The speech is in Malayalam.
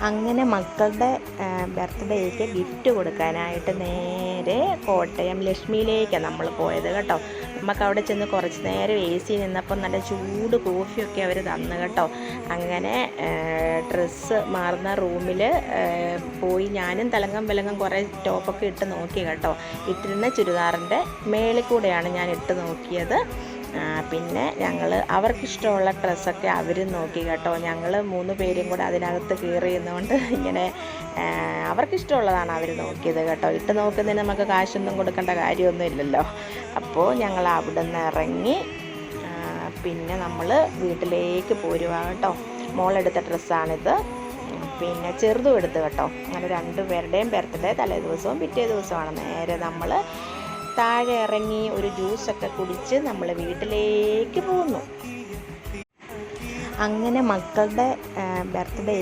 അങ്ങനെ മക്കളുടെ ബർത്ത്ഡേക്ക് ഗിഫ്റ്റ് കൊടുക്കാനായിട്ട് നേരെ കോട്ടയം ലക്ഷ്മിയിലേക്കാണ് നമ്മൾ പോയത് കേട്ടോ. നമുക്ക് അവിടെ ചെന്ന് കുറച്ച് നേരം എ സി നിന്നപ്പോൾ നല്ല ചൂട് കോഫിയൊക്കെ അവർ തന്നു കേട്ടോ. അങ്ങനെ ഡ്രസ്സ് മാറുന്ന റൂമിൽ പോയി ഞാനും തലങ്കം വിലങ്കം കുറേ ടോപ്പൊക്കെ ഇട്ട് നോക്കി കേട്ടോ. ഇട്ടിരുന്ന ചുരിദാറിൻ്റെ മേളിൽ കൂടെയാണ് ഞാൻ ഇട്ട് നോക്കിയത്. പിന്നെ ഞങ്ങൾ അവർക്കിഷ്ടമുള്ള ഡ്രസ്സൊക്കെ അവരും നോക്കി കേട്ടോ. ഞങ്ങൾ 3 പേരും കൂടെ അതിനകത്ത് കയറിയുന്നതുകൊണ്ട് ഇങ്ങനെ അവർക്കിഷ്ടമുള്ളതാണ് അവർ നോക്കിയത് കേട്ടോ. ഇട്ട് നോക്കുന്നതിന് നമുക്ക് കാശൊന്നും കൊടുക്കേണ്ട കാര്യമൊന്നും ഇല്ലല്ലോ. അപ്പോൾ ഞങ്ങൾ അവിടെ നിന്ന് ഇറങ്ങി പിന്നെ നമ്മൾ വീട്ടിലേക്ക് പോരുക കേട്ടോ. മോളെടുത്ത ഡ്രസ്സാണിത്. പിന്നെ ചെറുതും എടുത്ത് കേട്ടോ. അങ്ങനെ 2 പേരുടെയും ബർത്ത്ഡേ തലേ ദിവസവും പിറ്റേ ദിവസമാണ്. നേരെ നമ്മൾ താഴെ ഇറങ്ങി ഒരു ജ്യൂസൊക്കെ കുടിച്ച് നമ്മൾ വീട്ടിലേക്ക് പോകുന്നു. അങ്ങനെ മക്കളുടെ ബർത്ത്ഡേ